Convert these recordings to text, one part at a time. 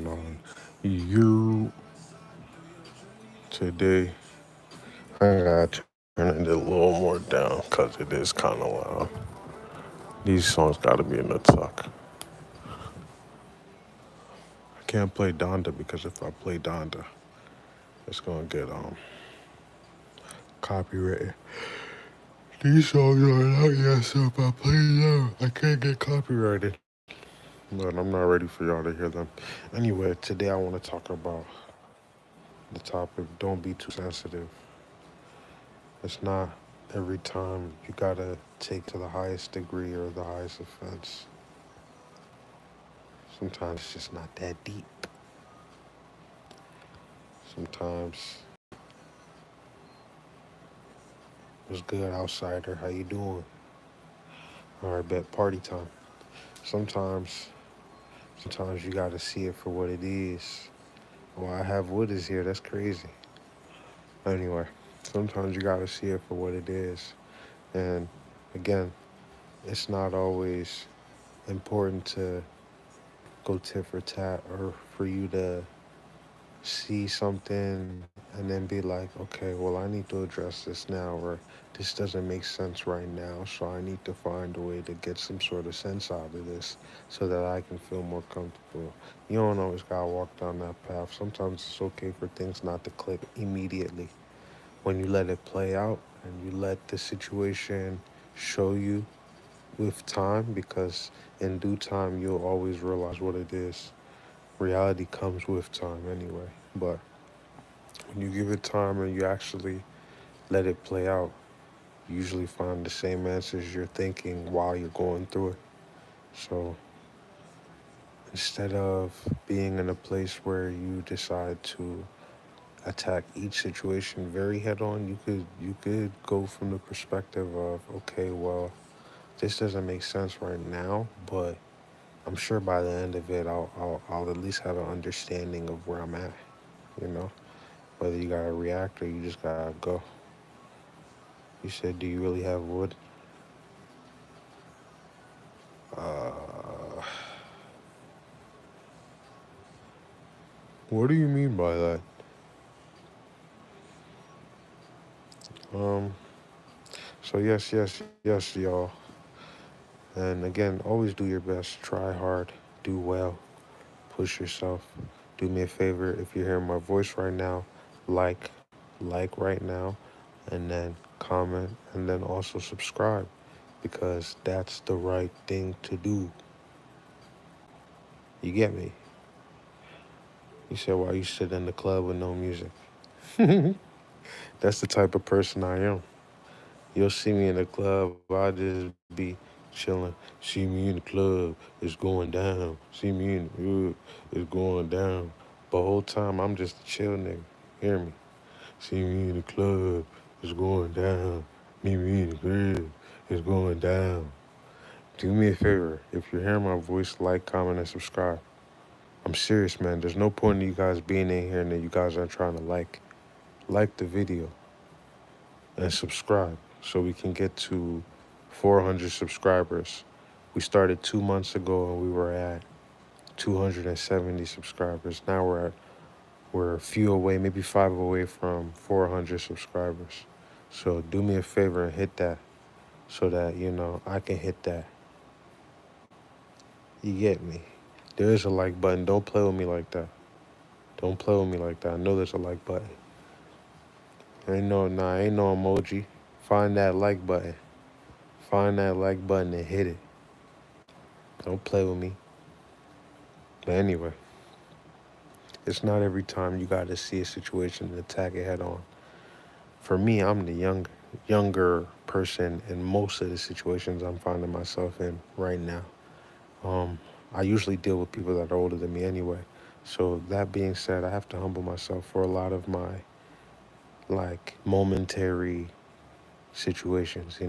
going on? You today, I gotta turn it a little more down because it is kind of loud. These songs gotta be in the tuck. I can't play Donda because if I play Donda, it's gonna get copyrighted. These songs are not yet, so if I play them, I can't get copyrighted. But I'm not ready for y'all to hear them. Anyway, today I want to talk about the topic. Don't be too sensitive. It's not every time you gotta take to the highest degree or the highest offense. Sometimes it's just not that deep. Sometimes it's good, outsider. How you doing? All right, bet party time. Sometimes, sometimes you gotta see it for what it is. Well, I have wood is here. That's crazy. Anyway, sometimes you gotta see it for what it is. And again, it's not always important to go tit for tat or for you to see something and then be like, okay, well, I need to address this now, or this doesn't make sense right now, so I need to find a way to get some sort of sense out of this so that I can feel more comfortable. You don't always gotta walk down that path. Sometimes it's okay for things not to click immediately. When you let it play out and you let the situation show you with time, because in due time, you'll always realize what it is. Reality comes with time anyway. But when you give it time and you actually let it play out, you usually find the same answers you're thinking while you're going through it. So instead of being in a place where you decide to attack each situation very head on, you could go from the perspective of, okay, well, this doesn't make sense right now, but I'm sure by the end of it, I'll at least have an understanding of where I'm at. You know, whether you gotta react or you just gotta go. You said, do you really have wood? Uh, what do you mean by that? Um, so yes, y'all. And again, always do your best. Try hard. Do well. Push yourself. Do me a favor. If you're hearing my voice right now, like, like right now, and then comment, and then also subscribe, because that's the right thing to do. You get me? You said, why you sit in the club with no music? That's the type of person I am. You'll see me in the club, I'll just be chilling. See me in the club, it's going down. See me in the hood, it's going down. But whole time I'm just a chill nigga. Hear me? See me in the club, it's going down. Meet me in the crib, it's going down. Do me a favor. If you're hearing my voice, like, comment, and subscribe. I'm serious, man. There's no point in you guys being in here and then you guys aren't trying to like. Like the video and subscribe so we can get to 400 subscribers. We started 2 months ago and we were at 270 subscribers. Now we're a few away, maybe 5 away from 400 subscribers. So do me a favor and hit that so that, I can hit that. You get me? There is a like button. Don't play with me like that. Don't play with me like that. I know there's a like button. Ain't no emoji. Find that like button. Find that like button and hit it. Don't play with me. But anyway, it's not every time you got to see a situation and attack it head on. For me, I'm the younger person in most of the situations I'm finding myself in right now. Um, I usually deal with people that are older than me anyway. So that being said, I have to humble myself for a lot of my like momentary situations.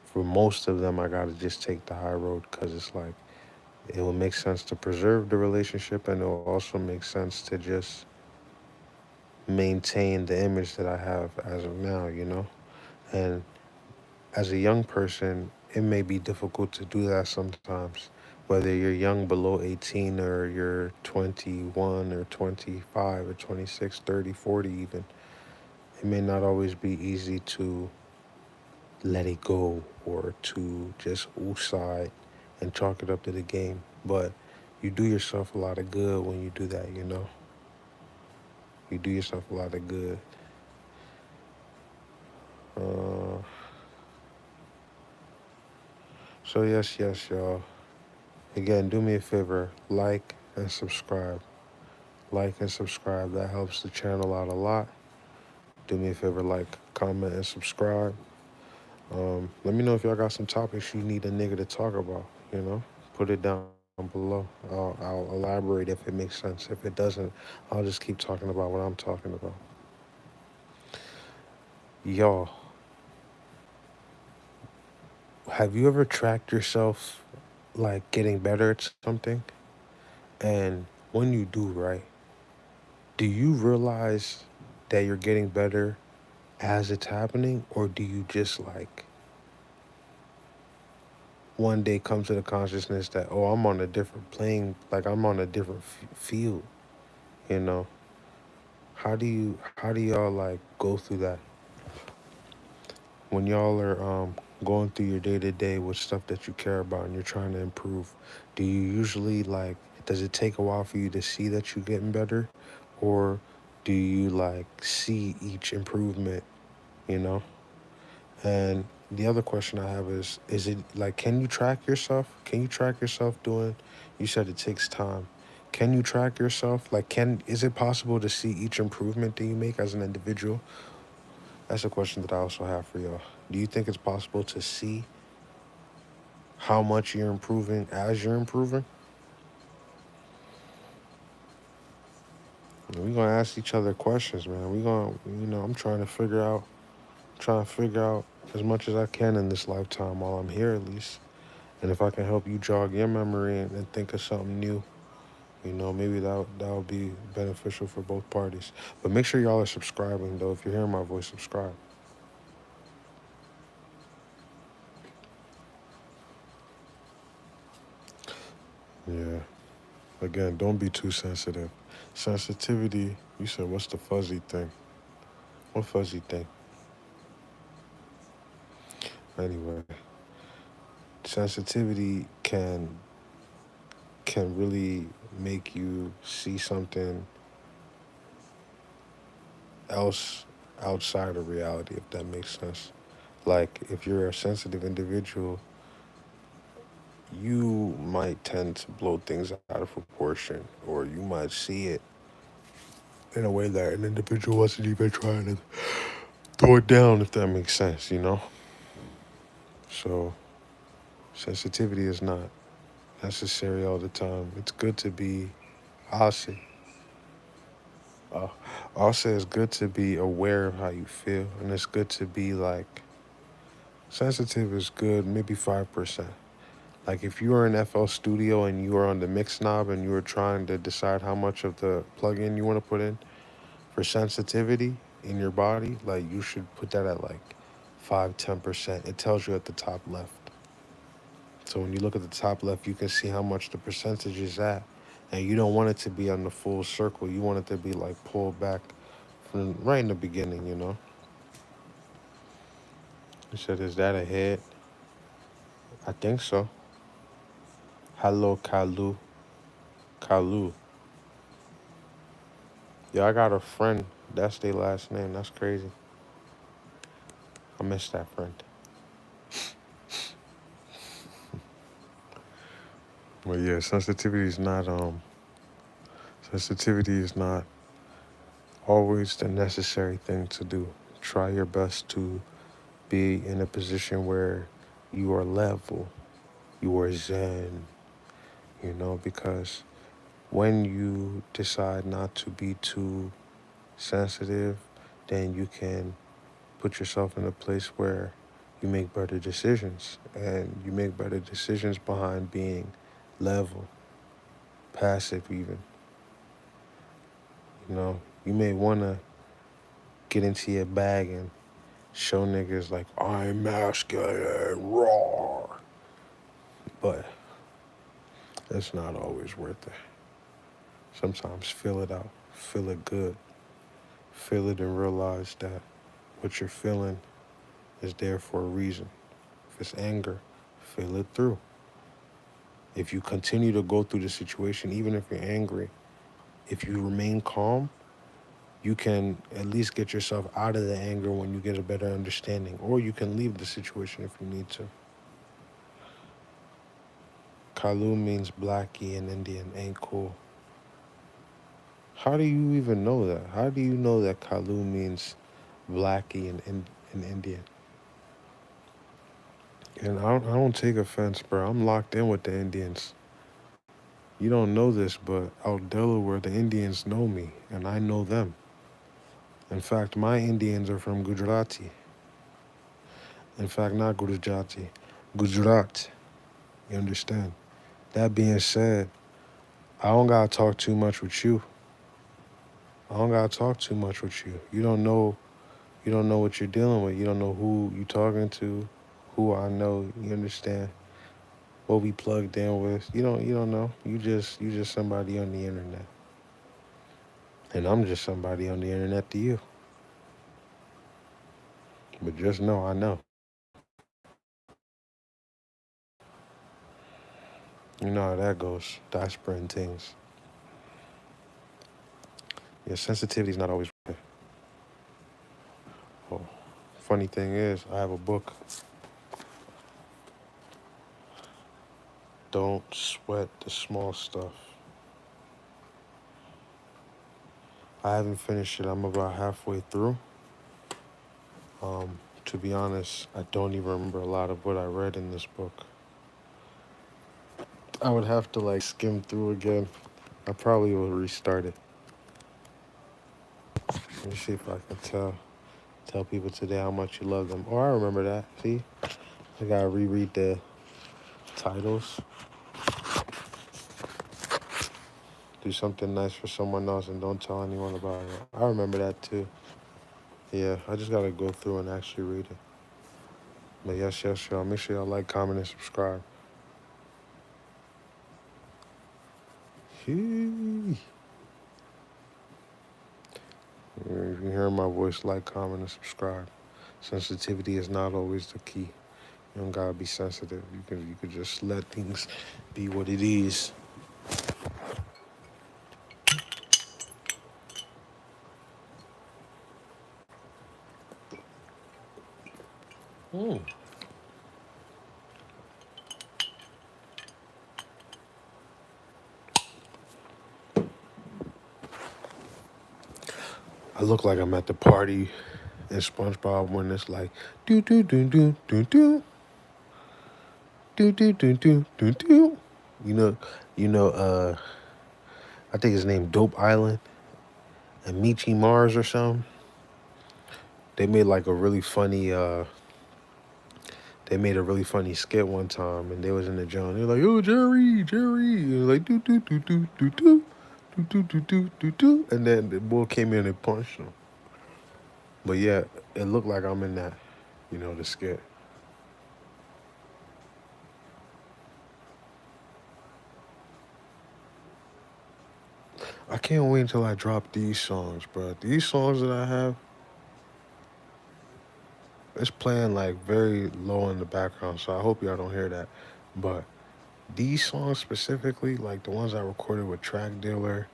For most of them, I got to just take the high road because it's like it will make sense to preserve the relationship, and it will also make sense to just maintain the image that I have as of now. And as a young person, it may be difficult to do that sometimes Whether you're young below 18 or you're 21 or 25 or 26, 30, 40 even, it may not always be easy to let it go or to just side and chalk it up to the game. But you do yourself a lot of good when you do that, you know? You do yourself a lot of good. Uh, so, yes, y'all. Again, do me a favor, like and subscribe. Like and subscribe. That helps the channel out a lot. Do me a favor, like, comment, and subscribe. Let me know if y'all got some topics you need a nigga to talk about, you know? Put it down below. I'll elaborate if it makes sense. If it doesn't, I'll just keep talking about what I'm talking about. Y'all, have you ever tracked yourself like getting better at something? And when you do, right, do you realize that you're getting better as it's happening? Or do you just like one day come to the consciousness that, oh, I'm on a different plane, like I'm on a different field, you know? How do y'all like go through that when y'all are going through your day to day with stuff that you care about and you're trying to improve? Do you usually like, does it take a while for you to see that you're getting better, or do you like see each improvement, you know? And the other question I have is it like, can you track yourself? Can you track yourself doing, you said it takes time. Can you track yourself? Like, is it possible to see each improvement that you make as an individual? That's a question that I also have for y'all. Do you think it's possible to see how much you're improving as you're improving? We're gonna ask each other questions, man. We're gonna, I'm trying to figure out as much as I can in this lifetime while I'm here at least. And if I can help you jog your memory and think of something new, maybe that would be beneficial for both parties. But make sure y'all are subscribing, though. If you're hearing my voice, subscribe. Yeah. Again, don't be too sensitive. Sensitivity, you said, what's the fuzzy thing? What fuzzy thing? Anyway, sensitivity can really make you see something else outside of reality, if that makes sense. Like, if you're a sensitive individual, you might tend to blow things out of proportion, or you might see it in a way that an individual wasn't even trying to throw it down, if that makes sense, you know? So, sensitivity is not necessary all the time. It's good to be, I'll say, uh, I'll say it's good to be aware of how you feel, and it's good to be like, sensitive is good, maybe 5%. Like if you were in FL Studio and you were on the mix knob and you were trying to decide how much of the plugin you want to put in for sensitivity in your body, like you should put that at like 5-10%. It tells you at the top left. So when you look at the top left, you can see how much the percentage is at. And you don't want it to be on the full circle. You want it to be like pulled back from right in the beginning, you know? I said, is that a hit? I think so. Hello, Kalu. Kalu. Yeah, I got a friend. That's their last name. That's crazy. I miss that friend. But yeah, sensitivity is not always the necessary thing to do. Try your best to be in a position where you are level, you are zen, because when you decide not to be too sensitive, then you can put yourself in a place where you make better decisions, and you make better decisions behind being level, passive even. You may want to get into your bag and show niggas like, I'm masculine, raw. But It's not always worth it. Sometimes feel it out, feel it good, feel it and realize that what you're feeling is there for a reason. If it's anger, feel it through. If you continue to go through the situation, even if you're angry, if you remain calm, you can at least get yourself out of the anger when you get a better understanding, or you can leave the situation if you need to. Kalu means blackie in Indian, ain't cool. How do you even know that? How do you know that Kalu means blackie in Indian? And I don't take offense, bro. I'm locked in with the Indians. You don't know this, but out Delaware, the Indians know me, and I know them. In fact, my Indians are from Gujarati. In fact, not Gujarati, Gujarat. You understand? That being said, I don't gotta talk too much with you. I don't gotta talk too much with you. You don't know. You don't know what you're dealing with. You don't know who you talking to, who I know. You understand? What we plugged in with. You don't know. You just somebody on the internet. And I'm just somebody on the internet to you. But just know I know. You know how that goes. Diasporan things. Yeah, sensitivity is not always. Oh, funny thing is, I have a book. Don't sweat the small stuff. I haven't finished it. I'm about halfway through. To be honest, I don't even remember a lot of what I read in this book. I would have to like skim through again. I probably will restart it. Let me see if I can tell people today how much you love them. Oh, I remember that. See, I gotta reread the titles. Do something nice for someone else and don't tell anyone about it. I remember that too. Yeah, I just gotta go through and actually read it. But yes, y'all. Make sure y'all like, comment, and subscribe. If you hear my voice, like, comment, and subscribe. Sensitivity is not always the key. You don't gotta be sensitive. You can just let things be what it is. Mm. I look like I'm at the party in SpongeBob when it's like do do do do do do do do do do do do. You know, you know. I think his name Dope Island and Michi Mars or something. They made like a really funny. They made a really funny skit one time, and they was in the joint. They're like, "Oh, Jerry," and like do do do do do do do do do do do do, and then the bull came in and punched him. But yeah, it looked like I'm in that, the skit. I can't wait until I drop these songs, bro. These songs that I have, it's playing like very low in the background, so I hope y'all don't hear that. But these songs specifically, like the ones I recorded with Track Dealer,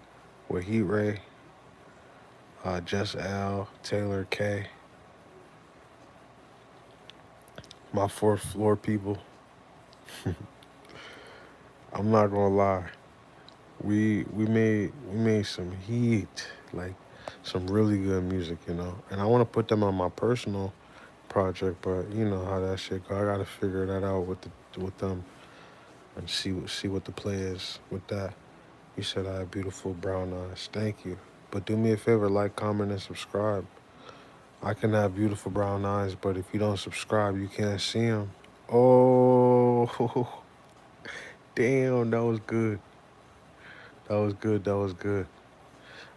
with Heat Ray, Just L, Taylor K, my fourth floor people. I'm not gonna lie, we made some heat, like some really good music, And I want to put them on my personal project, but you know how that shit go. I gotta figure that out with them and see what the play is with that. You said I have beautiful brown eyes. Thank you. But do me a favor, like, comment, and subscribe. I can have beautiful brown eyes, but if you don't subscribe, you can't see them. Oh, damn, that was good. That was good. That was good.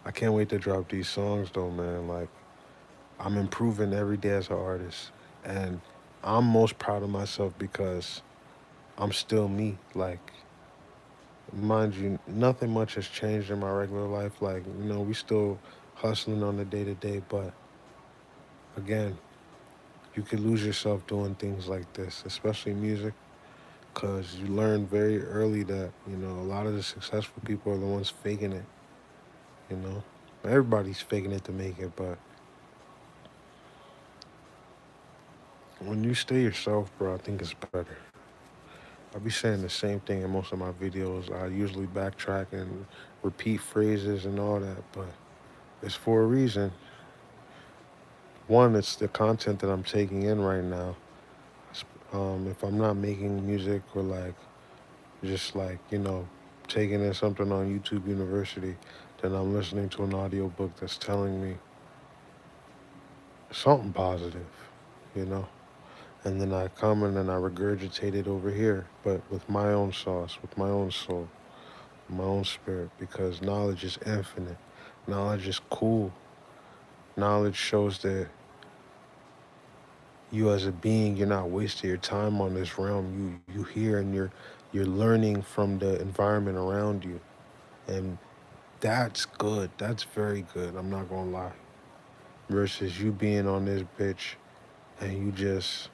I can't wait to drop these songs, though, man. Like, I'm improving every day as an artist. And I'm most proud of myself because I'm still me. Like, mind you, nothing much has changed in my regular life. Like, we still hustling on the day to day, but again, you could lose yourself doing things like this, especially music, because you learn very early that, a lot of the successful people are the ones faking it, you know? Everybody's faking it to make it, but when you stay yourself, bro, I think it's better. I'll be saying the same thing in most of my videos. I usually backtrack and repeat phrases and all that, but it's for a reason. One, it's the content that I'm taking in right now. If I'm not making music or like just like taking in something on YouTube University, then I'm listening to an audiobook that's telling me something positive, you know. And then I come and then I regurgitate it over here, but with my own sauce, with my own soul, my own spirit, because knowledge is infinite. Knowledge is cool. Knowledge shows that you as a being, you're not wasting your time on this realm. You here and you're learning from the environment around you. And that's good. That's very good. I'm not gonna lie. Versus you being on this bitch and you just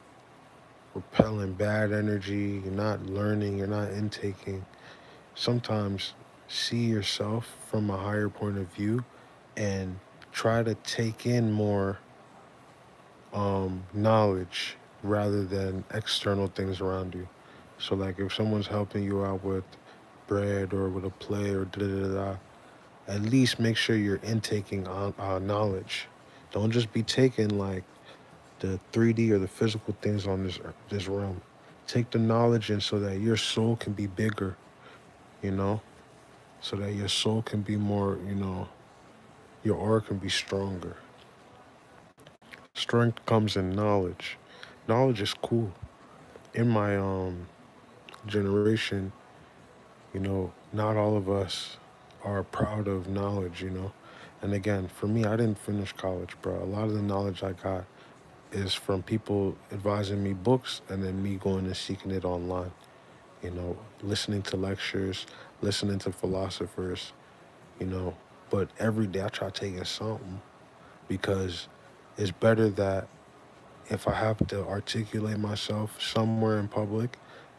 repelling bad energy, you're not learning, you're not intaking. Sometimes see yourself from a higher point of view and try to take in more knowledge rather than external things around you. So like if someone's helping you out with bread or with a play or da da da da, at least make sure you're intaking on knowledge. Don't just be taking like the 3D or the physical things on this realm. Take the knowledge in so that your soul can be bigger, you know, so that your soul can be more, your aura can be stronger. Strength comes in knowledge. Knowledge is cool. In my generation, not all of us are proud of knowledge, And again, for me, I didn't finish college, bro. A lot of the knowledge I got is from people advising me books and then me going and seeking it online, listening to lectures, listening to philosophers, you know. But every day I try taking something because it's better that if I have to articulate myself somewhere in public,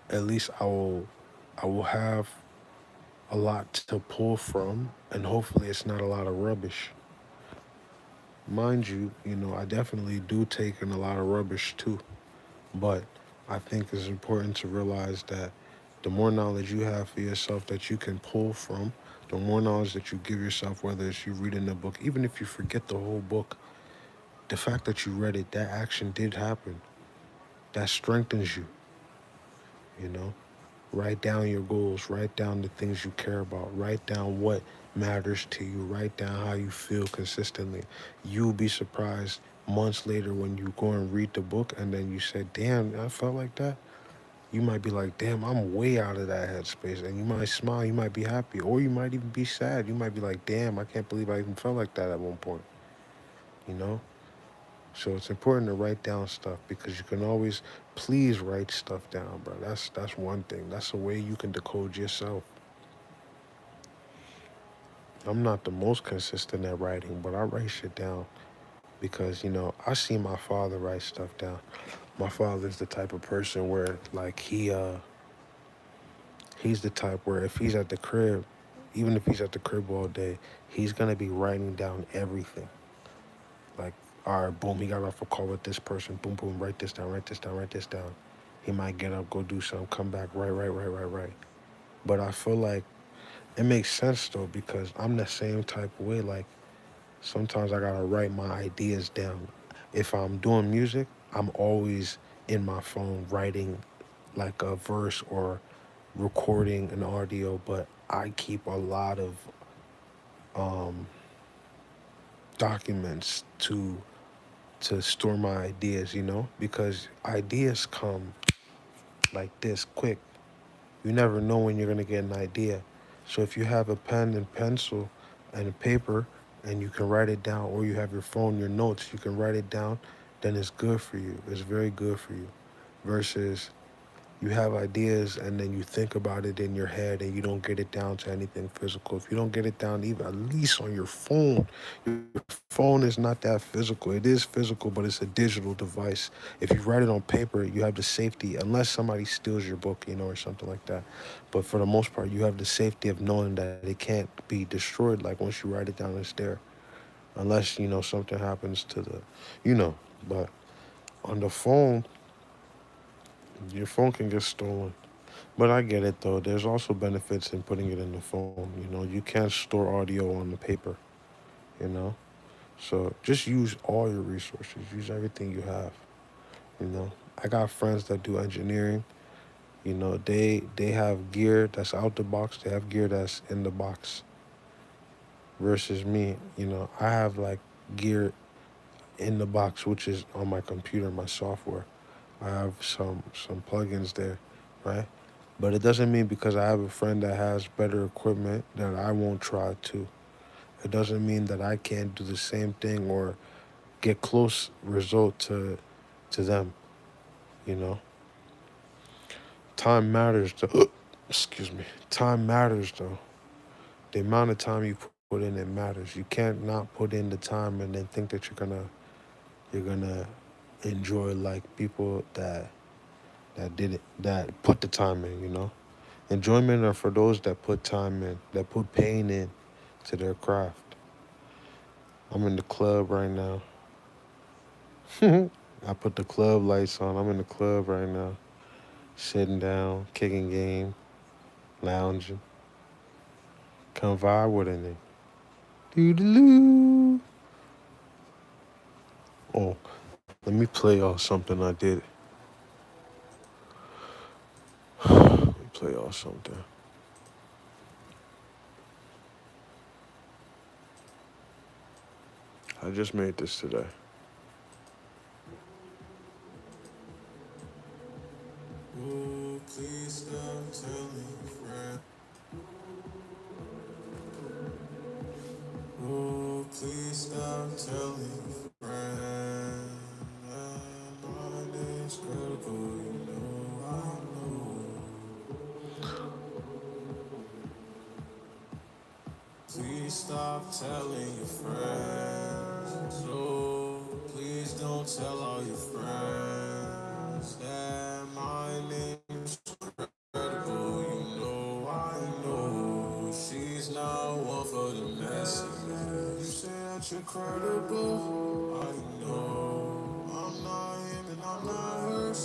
at least I will have a lot to pull from, and hopefully it's not a lot of rubbish. Mind you, I definitely do take in a lot of rubbish too, but I think it's important to realize that the more knowledge you have for yourself that you can pull from, the more knowledge that you give yourself, whether it's you reading a book, even if you forget the whole book, the fact that you read it, that action did happen. That strengthens you, you know? Write down your goals, write down the things you care about, write down what matters to you, write down how you feel consistently. You'll be surprised months later when you go and read the book and then you say, damn, I felt like that. You might be like, damn, I'm way out of that headspace. And you might smile, you might be happy, or you might even be sad. You might be like, damn, I can't believe I even felt like that at one point, you know? So it's important to write down stuff because you can always please write stuff down, bro. That's one thing. That's a way you can decode yourself. I'm not the most consistent at writing, but I write shit down because, I see my father write stuff down. My father's the type of person where like he's the type where if he's at the crib, even if he's at the crib all day, he's gonna be writing down everything. Like, all right, boom, he got off a call with this person. Boom, boom, write this down, write this down, write this down. He might get up, go do something, come back, write. But I feel like it makes sense though because I'm the same type of way. Like sometimes I gotta write my ideas down. If I'm doing music, I'm always in my phone writing like a verse or recording an audio, but I keep a lot of um, documents to store my ideas, because ideas come like this quick. You never know when you're gonna get an idea. So if you have a pen and pencil and a paper and you can write it down, or you have your phone, your notes, you can write it down, then it's good for you. It's very good for you. Versus You have ideas and then you think about it in your head and you don't get it down to anything physical. If you don't get it down even at least on your phone is not that physical. It is physical, but it's a digital device. If you write it on paper, you have the safety, unless somebody steals your book, or something like that. But for the most part, you have the safety of knowing that it can't be destroyed. Like once you write it down, it's there. Unless, something happens to you know. But on the phone, your phone can get stolen. But I get it though. There's also benefits in putting it in the phone. You can't store audio on the paper, you know? So just use all your resources. Use everything you have, you know? I got friends that do engineering. They have gear that's out the box. They have gear that's in the box. Versus me, I have like gear in the box, which is on my computer, my software. I have some plugins there, right? But it doesn't mean because I have a friend that has better equipment that I won't try to. It doesn't mean that I can't do the same thing or get close result to them. You know, time matters. Though. Excuse me. Time matters though. The amount of time you put in it matters. You can't not put in the time and then think that you're gonna enjoy like people that did it that put the time in. Enjoyment are for those that put time in, that put pain in to their craft. I'm in the club right now. I put the club lights on. I'm in the club right now, sitting down, kicking game, lounging. Come vibe with it. Doo-doo-doo. Oh, let me play y'all something I did. Let me play y'all something. I just made this today. Oh, please stop telling friends. Oh, please stop telling friends. My name's critical, I know. Please stop telling your friends. Oh, please don't tell all your friends that my name's credible. I know she's not one for the messages. You say that you're credible. I know I'm not him and I'm not hers.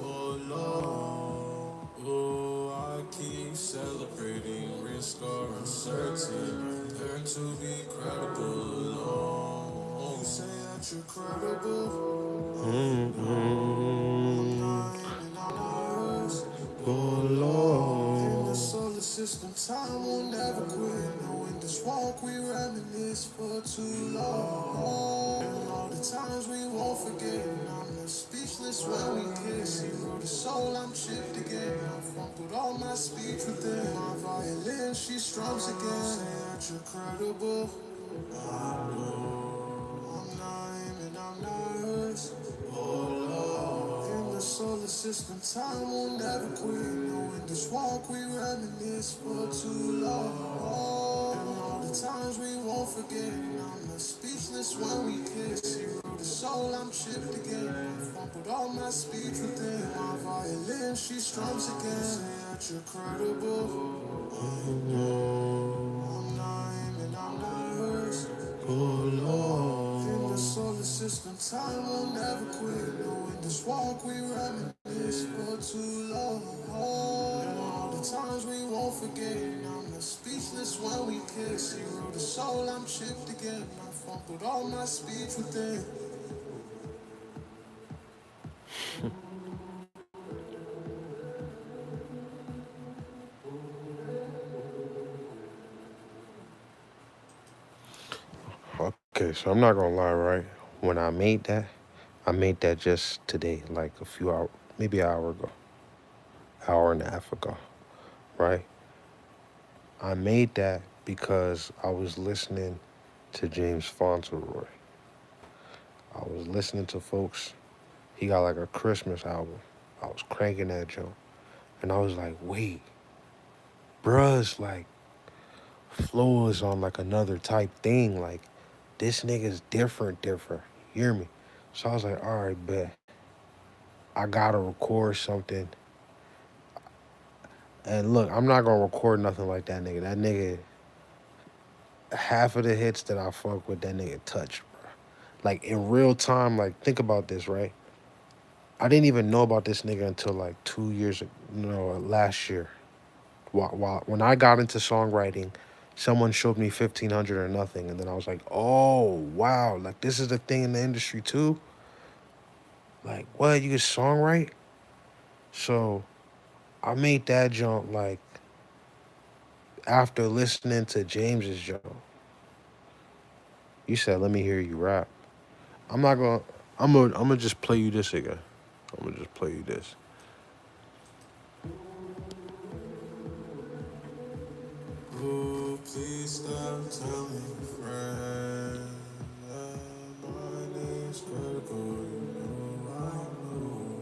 Oh Lord, oh I keep celebrating risk or uncertain. Learn to be credible alone. You say that you're credible. I'm not him and I'm not hers. Oh Lord. In the solar system, time will never quit. No, in this walk we reminisce for too long. And all the times we won't forget. And I'm left speechless when we kiss. Hero the soul, I'm chipped again. I fumbled all my speech within. My violin, she strums again. Say that you're credible. I know I'm not him and I'm not hers. Oh Lord. In the solar system, time will never quit. No, in this walk we reminisce for too long. And all the times we won't forget. And I'm left speechless when we kiss. Hero the soul, I'm chipped again. I fumbled all my speech within. My violin, she strums again. Say that you're credible. I know I'm not him and I'm not hers. Oh Lord. In the solar system, time will never quit. No, in this walk we reminisce for too long. And all the times we won't forget. And I'm left speechless when we kiss. Hero the soul, I'm chipped again. I fumbled all my speech within. Okay, so I'm not gonna lie, right? When I made that just today, like a few hours, maybe an hour ago, hour and a half ago, right? I made that because I was listening to James Fauntleroy. I was listening to folks. He got like a Christmas album. I was cranking that joint. And I was like, wait, bruh's like flow is on like another type thing. Like this nigga's different. You hear me? So I was like, all right, bet. I gotta record something. And look, I'm not gonna record nothing like that nigga. That nigga, half of the hits that I fuck with, that nigga touched, bro. Like in real time, like think about this, right? I didn't even know about this nigga until like 2 years, no, last year. When I got into songwriting, someone showed me 1500 or nothing, and then I was like, oh wow, like this is the thing in the industry too. Like what, you can songwrite? So I made that jump like after listening to James's jump. You said, "Let me hear you rap." I'm not gonna. I'm gonna just play you this again. I'm gonna just play you this. Oh, please stop telling your friends that my name's critical. You know I know.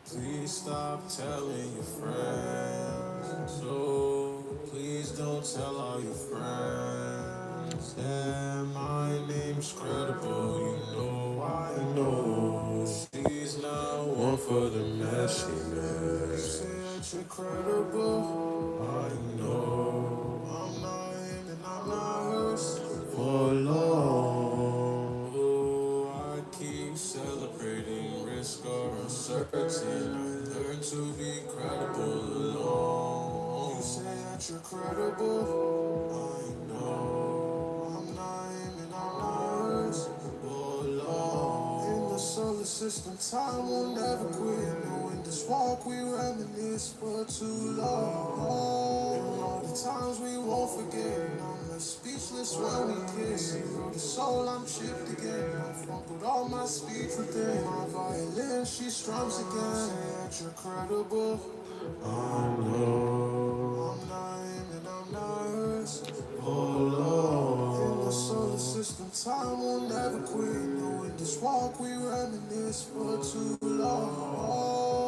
Please stop telling your friends. So please don't tell all your friends that my name's credible. You know I know. She's not one for the messiness. You said you're credible. I know. I'm not him and I'm not hers for long. Oh, I keep celebrating risk or uncertain. I learned to be credible alone. You say that you're credible. I know. I'm not him and I'm not hers for long. In the solar system, time will never quit. No, in this walk we reminisce for too long. And all the times we won't forget. And I'm left speechless when we kiss. Zero to soul, I'm chipped again. I fumbled all my speech within. My violin, she strums again. Say that you're credible. I know. I'm not him and I'm not hers. Hold on. In the solar system, time will never quit. No, in this walk we reminisce for too long.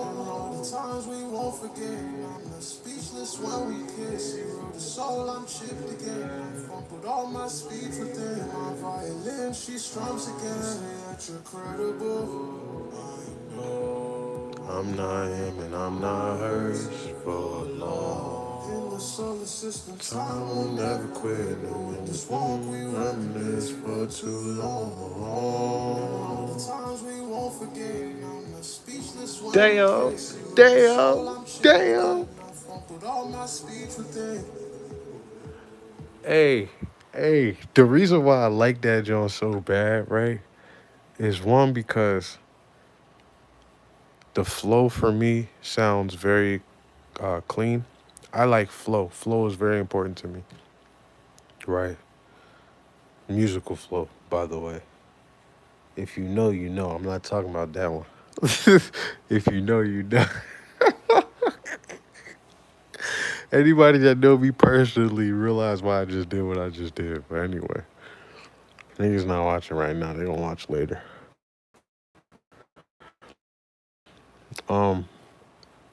And all the times we won't forget. I'm left speechless when we kiss. Zero to soul, I'm chipped again. I fumbled all my speech within. My violin, she strums again. Say that you're credible. I know. I'm not him and I'm not hers for long. In the solar system, time will never quit. No, in this walk we reminisce for too long. All the times we won't forget. I'm not speechless when damn, we kiss. Damn, damn. I fumbled all my speech within. Hey, hey, the reason why I like that joint so bad, right, is one because the flow for me sounds very clean. I like flow. Flow is very important to me, right? Musical flow, by the way. If you know, you know. I'm not talking about that one. If you know, you know. Anybody that know me personally realize why I just did what I just did. But anyway, niggas not watching right now. They gonna watch later. Um,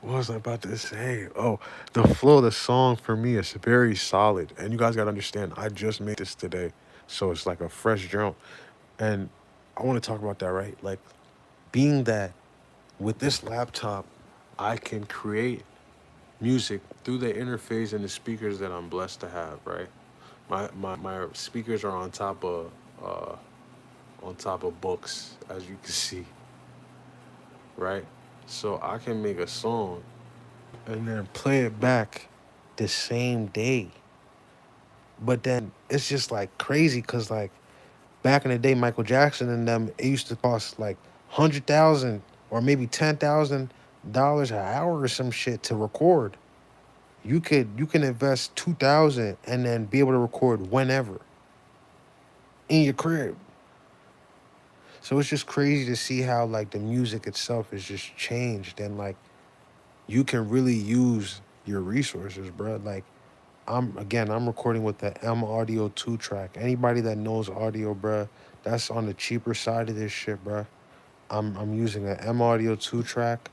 what was I about to say? Oh, the flow of the song for me is very solid. And you guys gotta understand, I just made this today. So it's like a fresh jump. And I want to talk about that, right? Like being that with this laptop, I can create music through the interface and the speakers that I'm blessed to have, right? My speakers are uh on top of books, as you can see, right? So I can make a song and then play it back the same day. But then it's just like crazy because like back in the day, Michael Jackson and them, it used to cost like 100,000 or maybe $10,000 an hour or some shit to record. You can invest 2,000 and then be able to record whenever in your crib. So it's just crazy to see how like the music itself is just changed and like you can really use your resources, bro. Like I'm recording with the M Audio 2 track. Anybody that knows audio, bro, that's on the cheaper side of this shit, bro. I'm using an M Audio 2 track.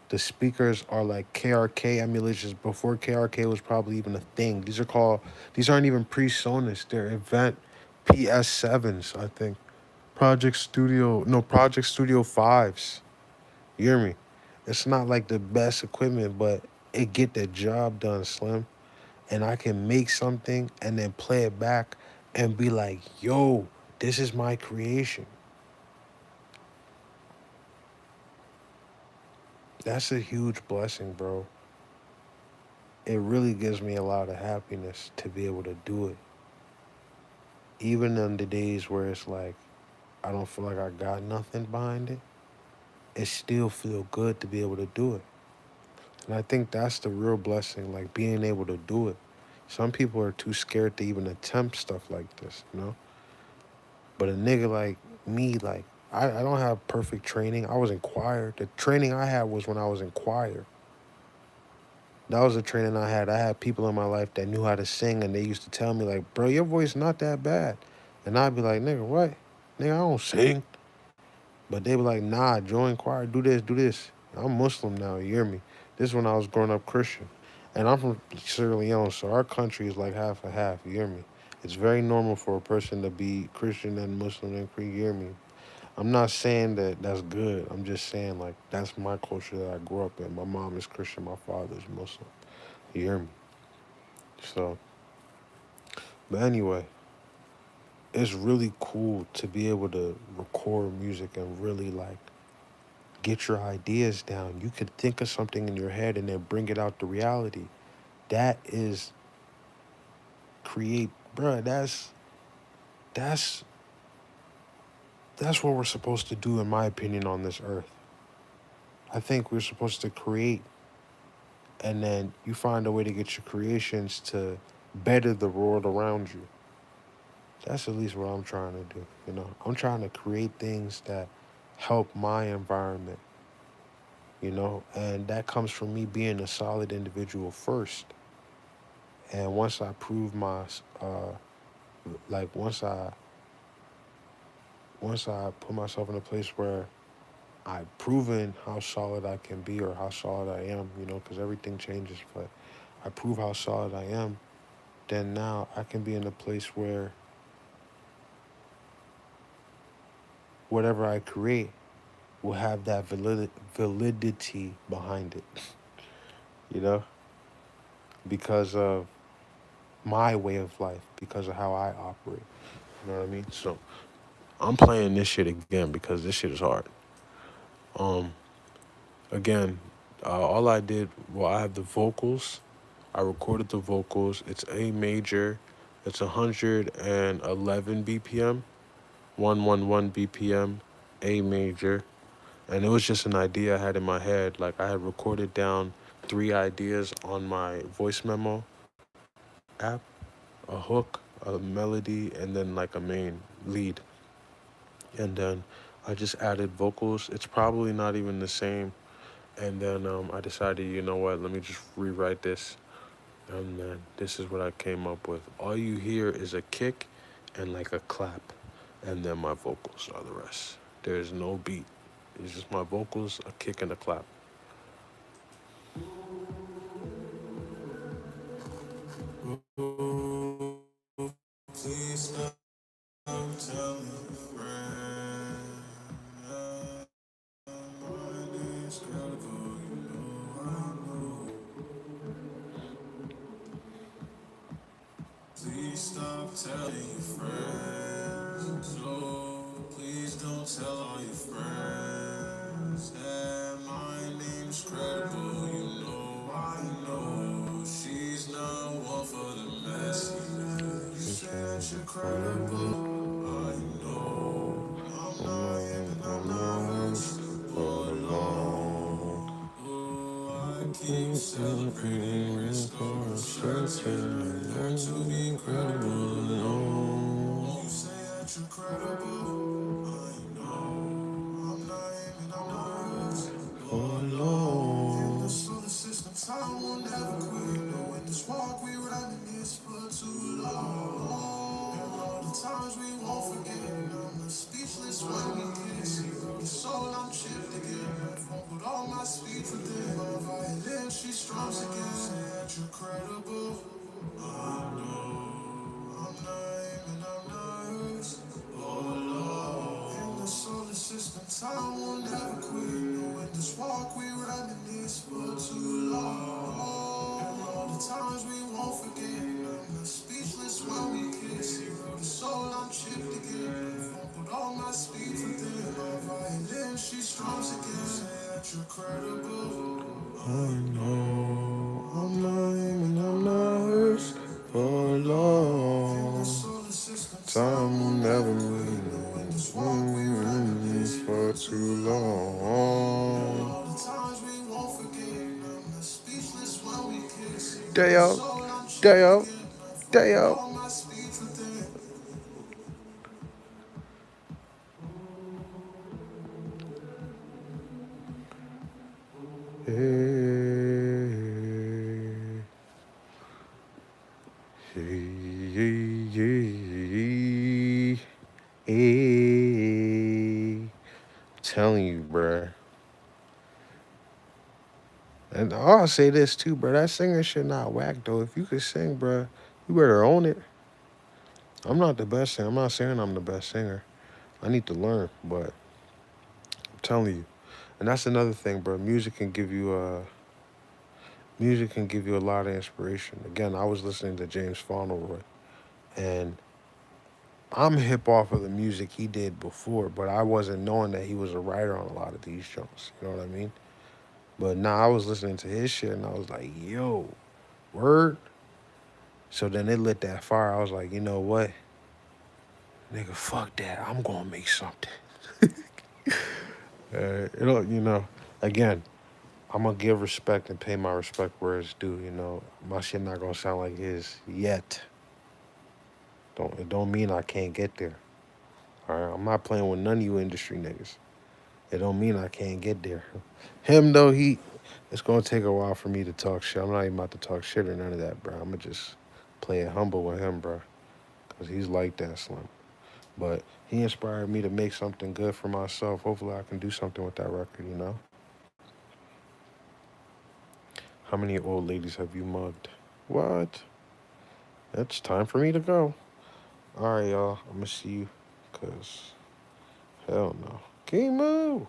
The speakers are like KRK emulations before KRK was probably even a thing. These aren't even PreSonus. They're Event PS7s, I think. Project Studio 5s. You hear me? It's not like the best equipment, but it get the job done, Slim. And I can make something and then play it back and be like, yo, this is my creation. That's a huge blessing, bro. It really gives me a lot of happiness to be able to do it. Even on the days where it's like I don't feel like I got nothing behind it, it still feel good to be able to do it. And I think that's the real blessing, like being able to do it. Some people are too scared to even attempt stuff like this, you know? But a nigga like me, like, I don't have perfect training. I was in choir. The training I had was when I was in choir. That was the training I had. I had people in my life that knew how to sing, and they used to tell me, like, bro, your voice not that bad. And I'd be like, nigga, what? Nigga, I don't sing. But they be like, nah, join choir, do this, do this. I'm Muslim now, you hear me? This is when I was growing up Christian. And I'm from Sierra Leone, so our country is like half and half, you hear me? It's very normal for a person to be Christian and Muslim and Creek, you hear me? I'm not saying that that's good. I'm just saying, like, that's my culture that I grew up in. My mom is Christian, my father is Muslim. You hear me? So, but anyway, it's really cool to be able to record music and really, like, get your ideas down. You could think of something in your head and then bring it out to reality. That is create, bruh. That's that's what we're supposed to do, in my opinion, on this earth. I think we're supposed to create, and then you find a way to get your creations to better the world around you. That's at least what I'm trying to do. You know, I'm trying to create things that help my environment. You know, and that comes from me being a solid individual first. And once I prove my, like once I put myself in a place where I've proven how solid I can be or how solid I am, you know, because everything changes, but I prove how solid I am, then now I can be in a place where whatever I create will have that validity behind it, you know, because of my way of life, because of how I operate. You know what I mean? So I'm playing this shit again because this shit is hard. Um, Again, all I did, well, I have the vocals. I recorded the vocals. It's A major. It's 111 BPM, 111 BPM, A major. And it was just an idea I had in my head. Like, I had recorded down 3 ideas on my voice memo app, a hook, a melody, and then like a main lead. And then I just added vocals. It's probably not even the same. And then I decided, you know what, let me just rewrite this. And then this is what I came up with. All you hear is a kick and like a clap. And then my vocals are the rest. There's no beat. It's just my vocals, a kick and a clap. Please stop telling your friends mine is credible, you know I know. Please stop telling your friends. No, please don't tell all your friends that my name's credible. You know I know she's not one for the messy. You said you're credible. I know I'm not him and I'm not unstable alone. I keep celebrating restoring searching. Learn to be incredible alone. You say that you're credible. I know I'm not him and I'm not unstable alone. In the solar system, time will never quit. No, in this walk we running this for too long. And all the times we won't forget. I'm the speechless when we kiss. Your soul, I'm too long. Day up, day up, day up. Hey, hey, hey. Telling you, bruh. And I'll say this too, bruh. That singer shit not whack though. If you could sing, bruh, you better own it. I'm not the best singer. I'm not saying I'm the best singer. I need to learn, but I'm telling you. And that's another thing, bro. Music can give you a lot of inspiration. Again, I was listening to James Fauntleroy, and I'm hip off of the music he did before, but I wasn't knowing that he was a writer on a lot of these songs. You know what I mean? But now I was listening to his shit, and I was like, yo, word. So then it lit that fire. I was like, you know what? Nigga, fuck that. I'm gonna make something. Again, I'm gonna give respect and pay my respect where it's due. My shit not gonna sound like his yet. It don't mean I can't get there. All right, I'm not playing with none of you industry niggas. It don't mean I can't get there. Him though, it's gonna take a while for me to talk shit. I'm not even about to talk shit or none of that, bro. I'm gonna just play it humble with him, bro, cause he's like that, Slim. But he inspired me to make something good for myself. Hopefully, I can do something with that record. How many old ladies have you mugged? What? It's time for me to go. All right, y'all. I'm gonna see you, cause hell no. Can you move?